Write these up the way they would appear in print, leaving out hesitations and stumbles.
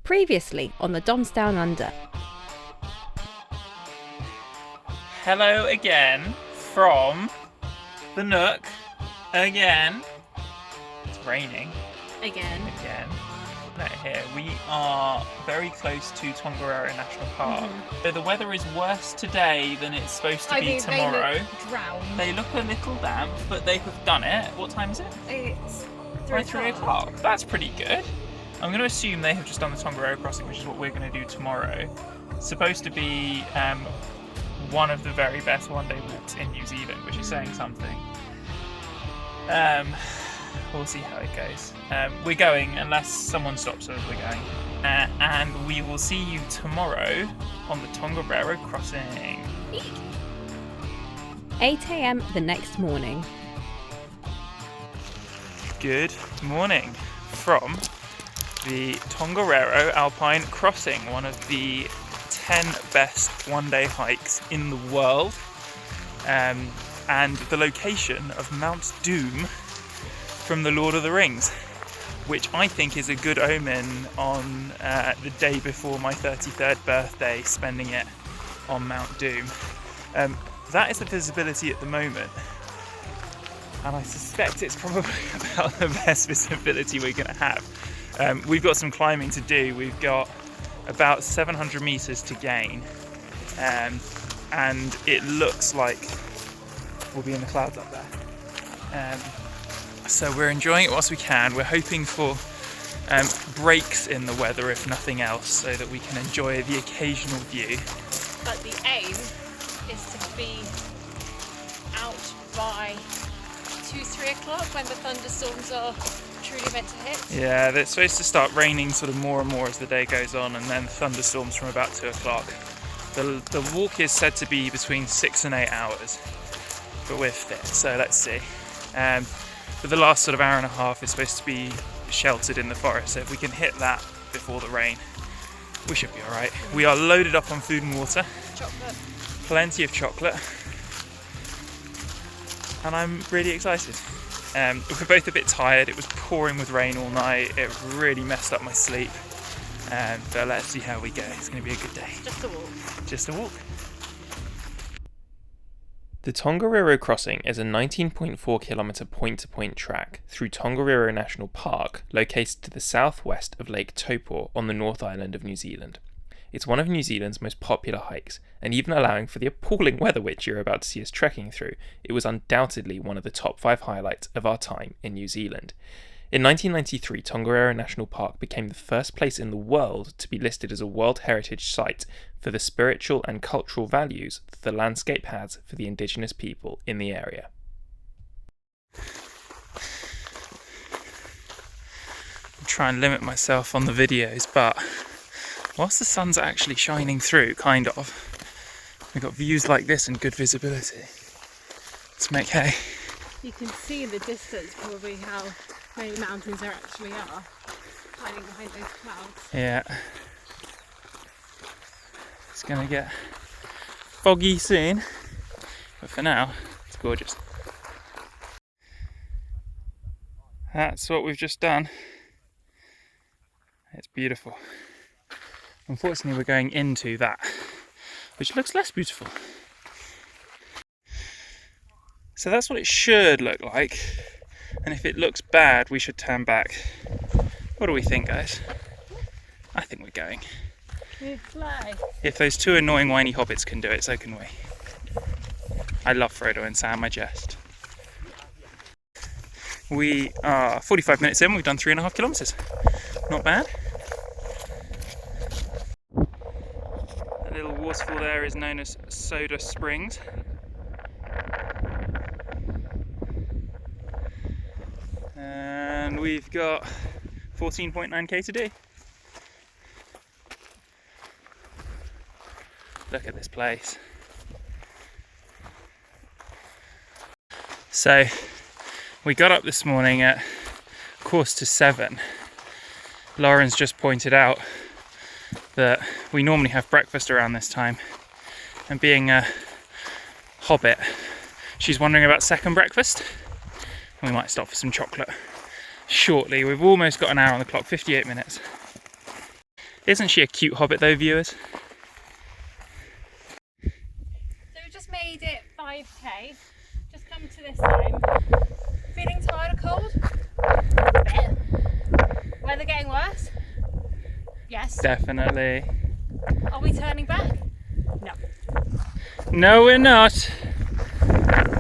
Previously on the Doms Down Under. Hello again from the Nook. Again. It's raining. Again. Right here. We are very close to Tongariro National Park. So the weather is worse today than it's supposed to be tomorrow. They look drowned. They look a little damp, but they have done it. What time is it? It's 3 o'clock. That's pretty good. I'm going to assume they have just done the Tongariro Crossing, which is what we're going to do tomorrow. It's supposed to be one of the very best one-day walks in New Zealand, which is saying something. We'll see how it goes. We're going, unless someone stops us, we're going. And we will see you tomorrow on the Tongariro Crossing. 8 a.m. the next morning. Good morning from the Tongariro Alpine Crossing, one of the 10 best one-day hikes in the world, and the location of Mount Doom from the Lord of the Rings, which I think is a good omen on the day before my 33rd birthday, spending it on Mount Doom. That is the visibility at the moment, and I suspect it's probably about the best visibility we're going to have. We've got some climbing to do. We've got about 700 meters to gain, and it looks like we'll be in the clouds up there. So we're enjoying it whilst we can. We're hoping for breaks in the weather, if nothing else, so that we can enjoy the occasional view. But the aim is to be out by 2-3 o'clock when the thunderstorms are truly meant to hit. Yeah, it's supposed to start raining sort of more and more as the day goes on, and then thunderstorms from about 2 o'clock. The walk is said to be between 6 and 8 hours, but we're fit, so let's see. But the last sort of hour and a half is supposed to be sheltered in the forest, so if we can hit that before the rain, we should be alright. We are loaded up on food and water. Chocolate. Plenty of chocolate. And I'm really excited. We're both a bit tired. It was pouring with rain all night. It really messed up my sleep. But let's see how we go. It's going to be a good day. Just a walk. Just a walk. The Tongariro Crossing is a 19.4 kilometre point-to-point track through Tongariro National Park, located to the southwest of Lake Taupo on the North Island of New Zealand. It's one of New Zealand's most popular hikes, and even allowing for the appalling weather which you're about to see us trekking through, it was undoubtedly one of the top 5 highlights of our time in New Zealand. In 1993, Tongariro National Park became the first place in the world to be listed as a World Heritage Site for the spiritual and cultural values that the landscape has for the indigenous people in the area. I'll try and limit myself on the videos, but whilst the sun's actually shining through, kind of, we've got views like this and good visibility. Let's make hay. You can see in the distance probably how many mountains there actually are, hiding behind those clouds. Yeah. It's going to get foggy soon, but for now, it's gorgeous. That's what we've just done. It's beautiful. Unfortunately, we're going into that, which looks less beautiful. So that's what it should look like, and if it looks bad, we should turn back. What do we think, guys? I think we're going. We fly. If those two annoying whiny hobbits can do it, so can we. I love Frodo and Sam, I jest. We are 45 minutes in, we've done 3.5 kilometres. Not bad. That little waterfall there is known as Soda Springs. And we've got 14.9k to do. Look at this place. So we got up this morning at 6:45. Lauren's just pointed out that we normally have breakfast around this time, and being a hobbit, she's wondering about second breakfast, and we might stop for some chocolate shortly. We've almost got an hour on the clock, 58 minutes. Isn't she a cute hobbit though, viewers? So we just made it 5k. Just come to this time. Feeling tired or cold? A bit. Weather getting worse? Yes. Definitely. Are we turning back? No. No, we're not.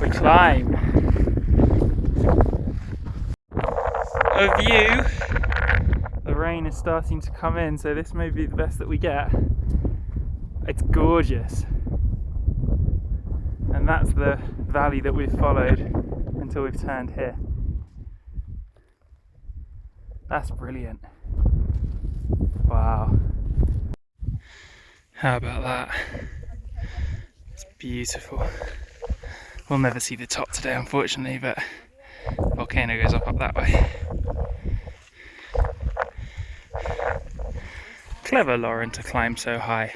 We climb. A view. The rain is starting to come in, so this may be the best that we get. It's gorgeous. And that's the valley that we've followed until we've turned here. That's brilliant. Wow. How about that? It's beautiful. We'll never see the top today, unfortunately, but the volcano goes up that way. Clever Lauren to climb so high.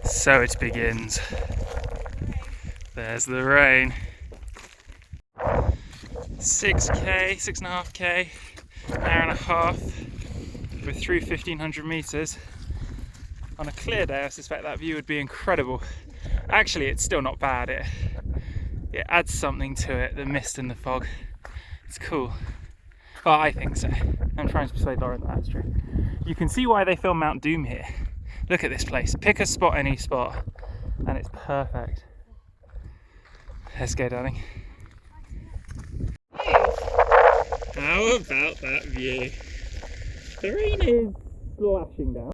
So it begins. There's the rain. 6k, 6.5k, hour and a half. We're through 1500 meters. On a clear day, I suspect that view would be incredible. Actually, it's still not bad. It adds something to it, the mist and the fog. It's cool. Well, I think so. I'm trying to persuade Lauren that that's true. You can see why they filmed Mount Doom here. Look at this place. Pick a spot, any spot, and it's perfect. Let's go, darling. How about that view? The rain is splashing down.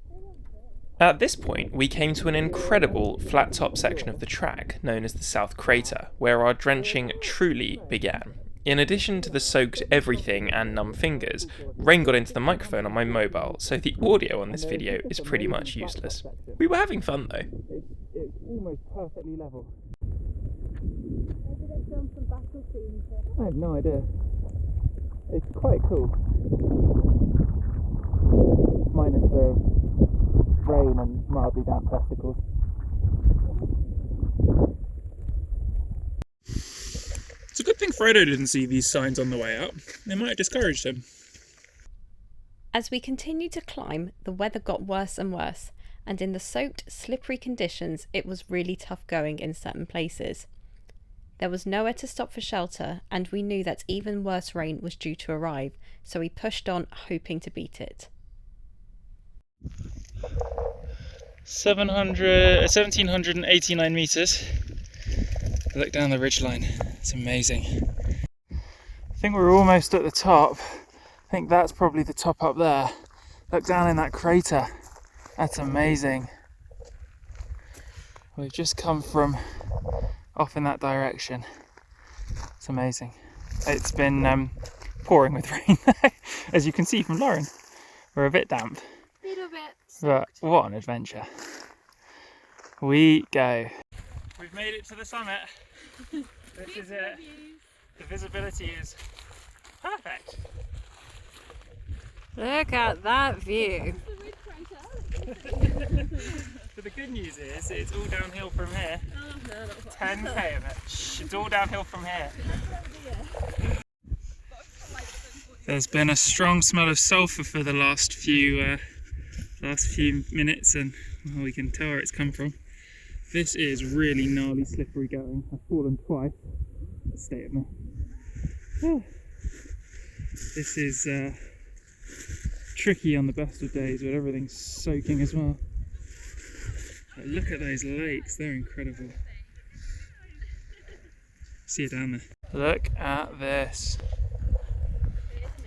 At this point, we came to an incredible flat top section of the track, known as the South Crater, where our drenching truly began. In addition to the soaked everything and numb fingers, rain got into the microphone on my mobile, so the audio on this video is pretty much useless. We were having fun though. It's almost perfectly level. I have no idea. It's quite cool. Minus the rain and mildly damp testicles. It's a good thing Frodo didn't see these signs on the way up. They might have discouraged him. As we continued to climb, the weather got worse and worse, and in the soaked, slippery conditions, it was really tough going in certain places. There was nowhere to stop for shelter, and we knew that even worse rain was due to arrive, so we pushed on, hoping to beat it. 1,789 metres. Look down the ridgeline, it's amazing. I think we're almost at the top. I think that's probably the top up there. Look down in that crater, that's amazing. We've just come from off in that direction. It's amazing. It's been pouring with rain, as you can see from Lauren. We're a bit damp. Little bit. But what an adventure. We go. We've made it to the summit. This is it. The visibility is perfect. Look at that view. But the good news is it's all downhill from here. 10k of it. It's all downhill from here. There's been a strong smell of sulphur for the last few minutes, and well, we can tell where it's come from. This is really gnarly, slippery going. I've fallen twice. Stay at me. This is tricky on the best of days, but everything's soaking as well. But look at those lakes, they're incredible. See it down there. Look at this.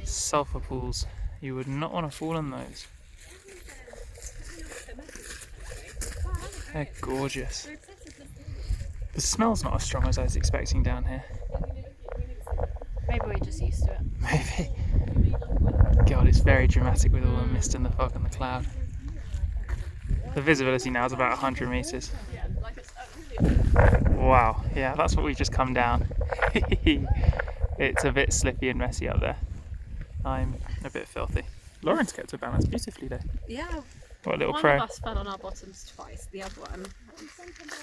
Sulphur pools. You would not want to fall in those. They're gorgeous. The smell's not as strong as I was expecting down here. Maybe we're just used to it. Maybe. God, it's very dramatic with all the mist and the fog and the cloud. The visibility now is about 100 metres. Wow, yeah, that's what we've just come down. It's a bit slippy and messy up there. I'm a bit filthy. Lauren's kept her balance beautifully though. Yeah. What a little One pro. of us fell on our bottoms twice, the other one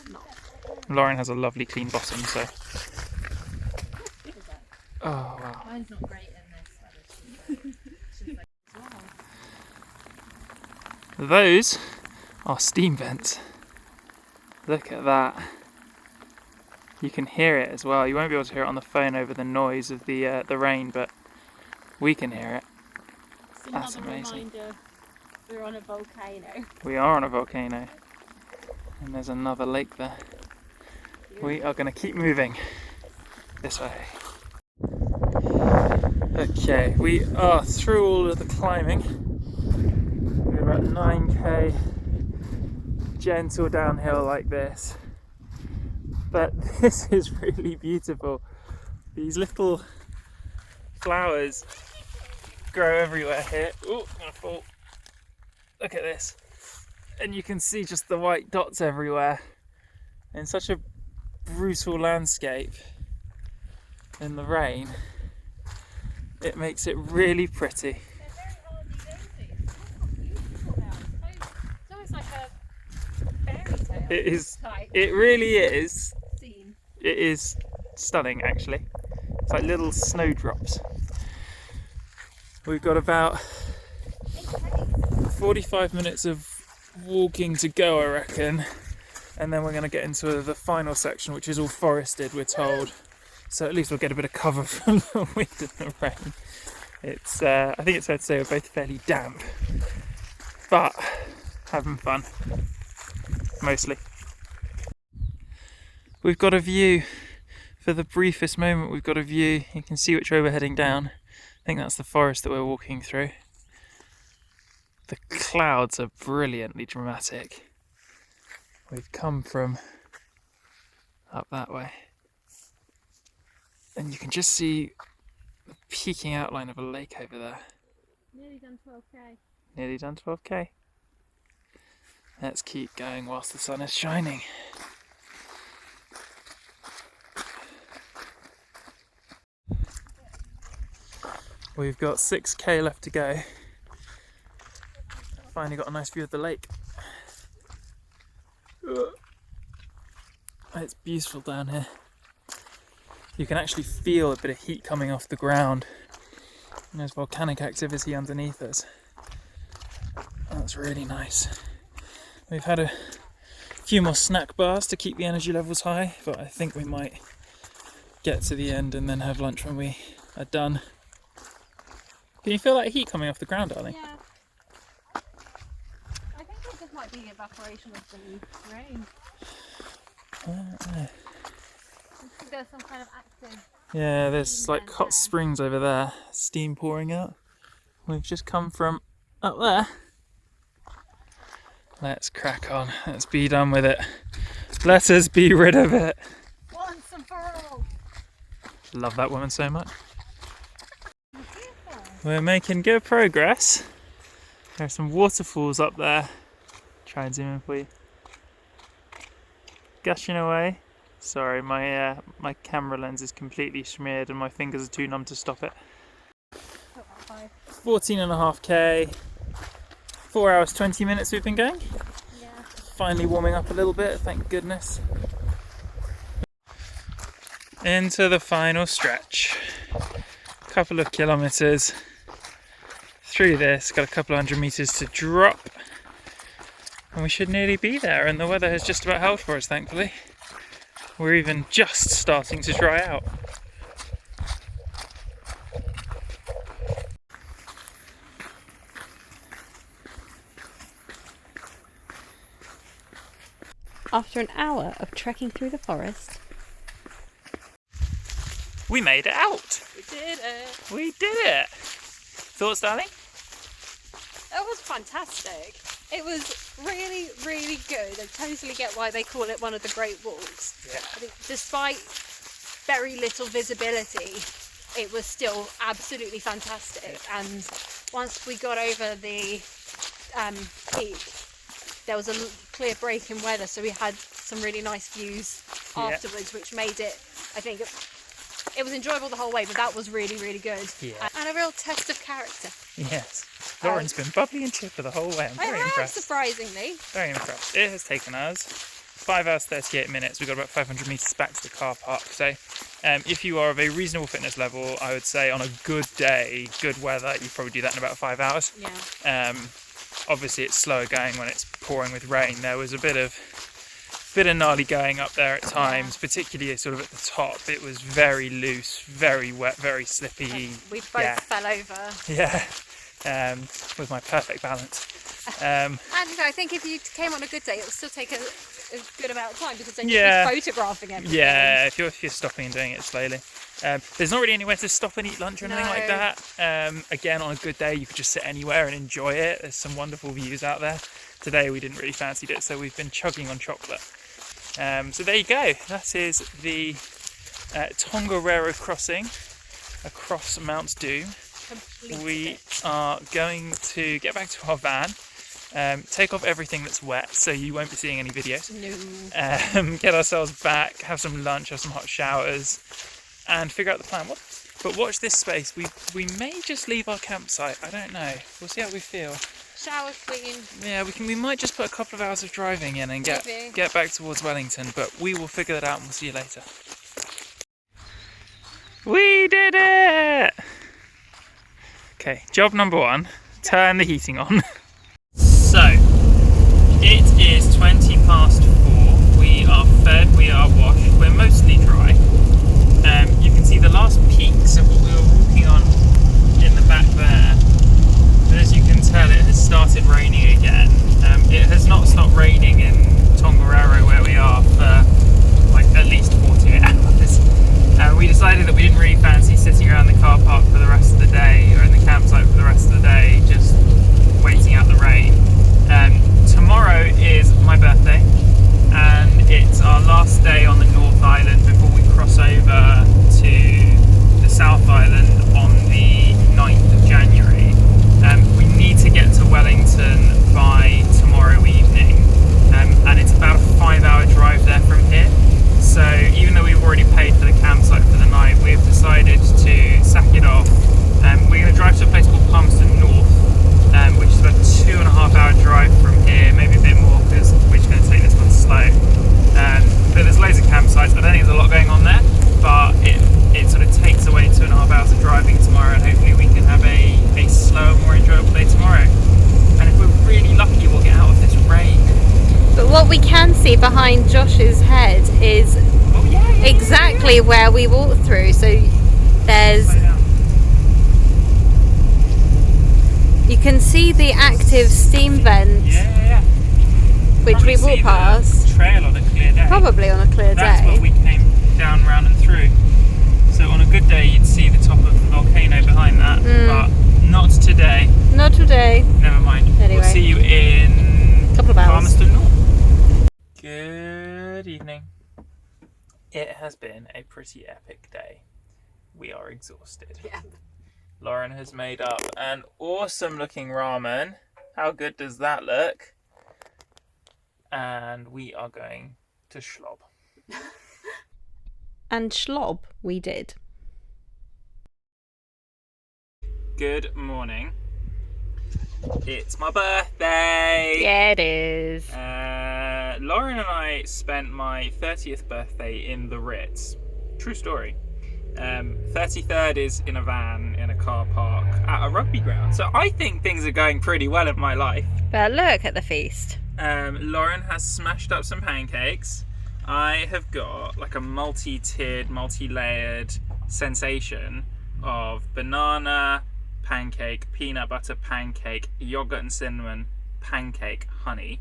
not. Lauren has a lovely clean bottom, so. Oh wow. Mine's not great in this. Those are steam vents. Look at that. You can hear it as well. You won't be able to hear it on the phone over the noise of the rain, but we can hear it. It's That's another amazing. reminder we're on a volcano. We are on a volcano, and there's another lake there. We are going to keep moving this way. Okay, we are through all of the climbing. We're about 9k gentle downhill like this. But this is really beautiful. These little flowers grow everywhere here. Oh, I'm gonna fall. Look at this. And you can see just the white dots everywhere. In such a brutal landscape in the rain, it makes it really pretty. They're very hardy daisies. Look how beautiful they are. It's almost like a fairy tale. It is. Type It really is. scene. It is stunning, actually. It's like little snowdrops. We've got about 45 minutes of walking to go, I reckon, and then we're going to get into the final section, which is all forested, we're told. So at least we'll get a bit of cover from the wind and the rain. It's, I think it's fair to say we're both fairly damp, but having fun, mostly. We've got a view, for the briefest moment we've got a view. You can see which way we're heading down. I think that's the forest that we're walking through. The clouds are brilliantly dramatic. We've come from up that way. And you can just see the peeking outline of a lake over there. Nearly done 12k. Nearly done 12k. Let's keep going whilst the sun is shining. We've got 6k left to go. Finally got a nice view of the lake. It's beautiful down here. You can actually feel a bit of heat coming off the ground. And there's volcanic activity underneath us. That's really nice. We've had a few more snack bars to keep the energy levels high, but I think we might get to the end and then have lunch when we are done. Can you feel that heat coming off the ground, darling? Yeah. I think it just might be the evaporation of the rain. I think there's some kind of active. Yeah, there's like Steam hot there. springs over there, steam pouring out. We've just come from up there. Let's crack on, let's be done with it. Let us be rid of it. Once and for all. Love that woman so much. We're making good progress. There are some waterfalls up there. Try and zoom in for you. Gushing away. Sorry, my camera lens is completely smeared and my fingers are too numb to stop it. 14.5k. 4 hours 20 minutes we've been going. Yeah. Finally warming up a little bit, thank goodness. Into the final stretch. Couple of kilometres through this, got a couple of 100 metres to drop, and we should nearly be there, and the weather has just about held for us, thankfully. We're even just starting to dry out. After an hour of trekking through the forest, We made it out! We did it. We did it! Thoughts, darling? That was fantastic. It was really, really good. I totally get why they call it one of the Great Walls. Yeah. I think despite very little visibility, it was still absolutely fantastic. And once we got over the peak, there was a clear break in weather, so we had some really nice views afterwards, which made it, I think, it was enjoyable the whole way, but that was really, really good. Yeah. And a real test of character. Yes. Lauren's been bubbly and chipper the whole way. I'm very impressed. Surprisingly. Very impressed. It has taken us 5 hours 38 minutes. We've got about 500 metres back to the car park. So if you are of a reasonable fitness level, I would say on a good day, good weather, you probably do that in about 5 hours. Yeah. obviously it's slower going when it's pouring with rain. There was a bit of gnarly going up there at times, particularly sort of at the top. It was very loose, very wet, very slippy. We both fell over. Yeah, with my perfect balance. And I think if you came on a good day, it would still take a good amount of time, because then you'd be photographing everything. Yeah, if you're stopping and doing it slowly. There's not really anywhere to stop and eat lunch or anything like that. Again, on a good day, you could just sit anywhere and enjoy it. There's some wonderful views out there. Today we didn't really fancy it, so we've been chugging on chocolate. So there you go. That is the Tongariro Crossing across Mount Doom. We are going to get back to our van, take off everything that's wet, so you won't be seeing any videos. No. Get ourselves back, have some lunch, have some hot showers, and figure out the plan. But watch this space. We may just leave our campsite. I don't know. We'll see how we feel. Shower queen. Yeah, we might just put a couple of hours of driving in and get back towards Wellington, but we will figure that out and we'll see you later. We did it! Okay, job number 1, turn the heating on. So, it is 20 past 4. We are fed, we are washed, we're mostly dry. You can see the last peaks of what we were walking on in the back there. But as you can tell, it has started raining again. It has not stopped raining in Tongariro, where we are, for like at least 48 hours. We decided that we didn't really fancy sitting around the car park for the rest of the day, or in the campsite for the rest of the day, just waiting out the rain. Tomorrow is my birthday, and it's our last day on the North Island before we cross over to the South Island on the 9th of January. We need to get to Wellington by tomorrow evening, and it's about a 5-hour drive there from here. So even though we've already paid for the campsite for the night, we've decided to sack it off. We're going to drive to a place called Palmerston North, which is about a 2.5-hour drive from here, maybe a bit more because we're just going to take this one slow. But there's loads of campsites. I don't think there's a lot going on there, but it sort of takes away 2.5 hours of driving tomorrow, and hopefully we can have a slower, more enjoyable day tomorrow. And if we're really lucky, we'll get out of this rain. But what we can see behind Josh's head is exactly where we walked through. So there's, you can see the active steam vent, which Probably we walked past. Trail on a clear day. Probably on a clear That's day. what we came down, round and through. So on a good day you'd see the top of the volcano behind that, but not today. Not today. Never mind. Anyway. We'll see you in A couple of hours. Palmerston North. Good evening. It has been a pretty epic day. We are exhausted. Yeah. Lauren has made up an awesome looking ramen. How good does that look? And we are going to schlob. And schlob we did. Good morning. It's my birthday. Yeah, it is. Lauren and I spent my 30th birthday in the Ritz. True story. 33rd is in a van in a car park at a rugby ground. So I think things are going pretty well in my life. But look at the feast. Lauren has smashed up some pancakes. I have got like a multi-tiered, multi-layered sensation of banana pancake, peanut butter pancake, yogurt and cinnamon pancake, honey,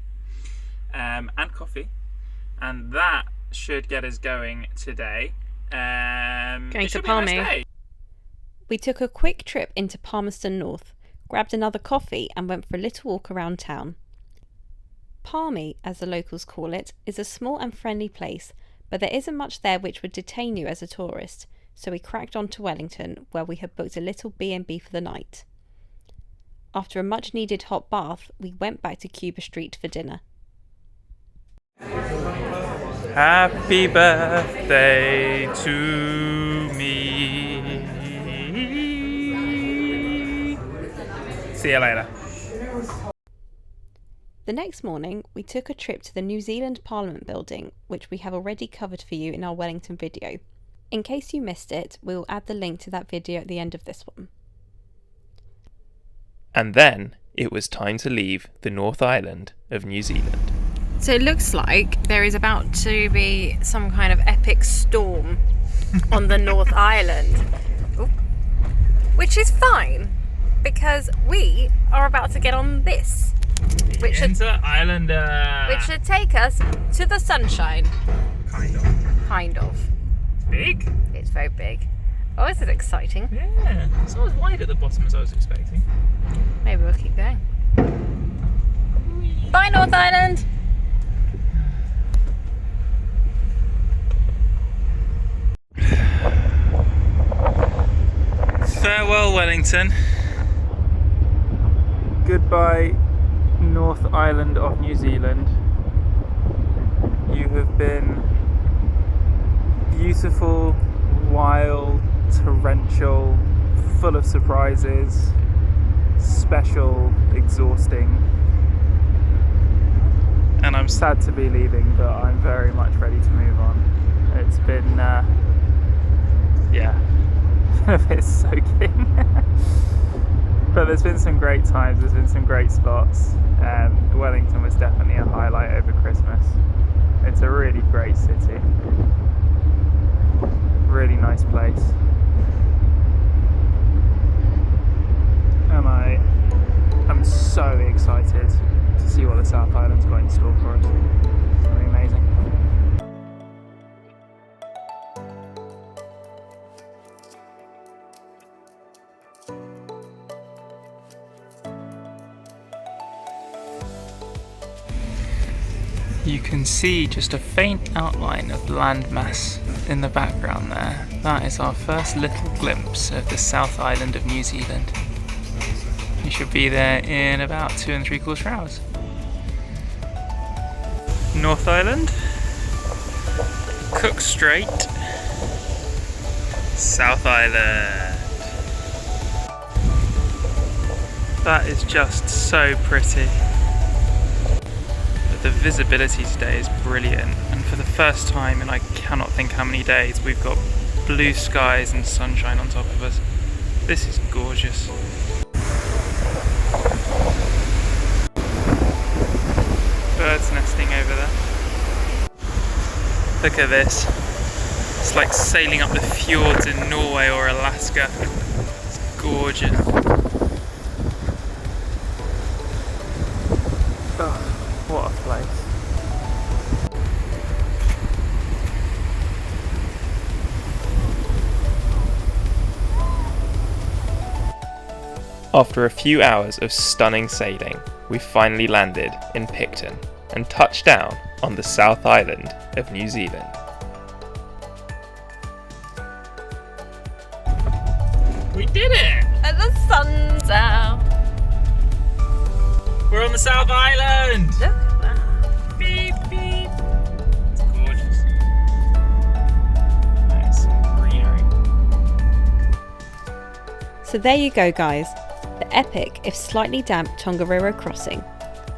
and coffee. And that should get us going today. Going to Palmy. We took a quick trip into Palmerston North, grabbed another coffee and went for a little walk around town. Palmy, as the locals call it, is a small and friendly place, but there isn't much there which would detain you as a tourist, so we cracked on to Wellington, where we had booked a little B&B for the night. After a much needed hot bath, we went back to Cuba Street for dinner. Happy birthday to me. See you later. The next morning, we took a trip to the New Zealand Parliament building, which we have already covered for you in our Wellington video. In case you missed it, we will add the link to that video at the end of this one. And then it was time to leave the North Island of New Zealand. So it looks like there is about to be some kind of epic storm on the North Island. Oop. Which is fine, because we are about to get on this. Which should take us to the sunshine. Kind of. Big? It's very big. Oh, this is exciting. Yeah, it's not as wide at the bottom as I was expecting. Maybe we'll keep going. Bye, North Island! Farewell, Wellington. Goodbye, North Island of New Zealand. You have been beautiful, wild, torrential, full of surprises, special, exhausting. And I'm sad to be leaving, but I'm very much ready to move on. It's been, a bit soaking. But there's been some great times, there's been some great spots. Wellington was definitely a highlight over Christmas. It's a really great city. Really nice place. And I am so excited to see what the South Island's got in store for us. It's going to be amazing. You can see just a faint outline of landmass in the background there. That is our first little glimpse of the South Island of New Zealand. We should be there in about 2 3/4 hours. North Island, Cook Strait, South Island. That is just so pretty. The visibility today is brilliant, and for the first time in I cannot think how many days, we've got blue skies and sunshine on top of us. This is gorgeous. Birds nesting over there. Look at this. It's like sailing up the fjords in Norway or Alaska. It's gorgeous. Oh. What a place. After a few hours of stunning sailing, we finally landed in Picton and touched down on the South Island of New Zealand. We did it! And the sun's out. We're on the South Island! Look at that. Beep, beep. It's gorgeous. Nice greenery. So there you go, guys. The epic, if slightly damp, Tongariro Crossing.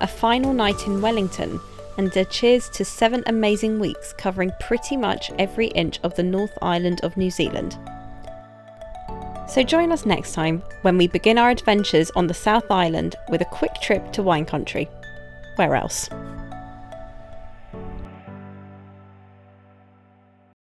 A final night in Wellington, and a cheers to 7 amazing weeks covering pretty much every inch of the North Island of New Zealand. So join us next time when we begin our adventures on the South Island with a quick trip to wine country. Where else?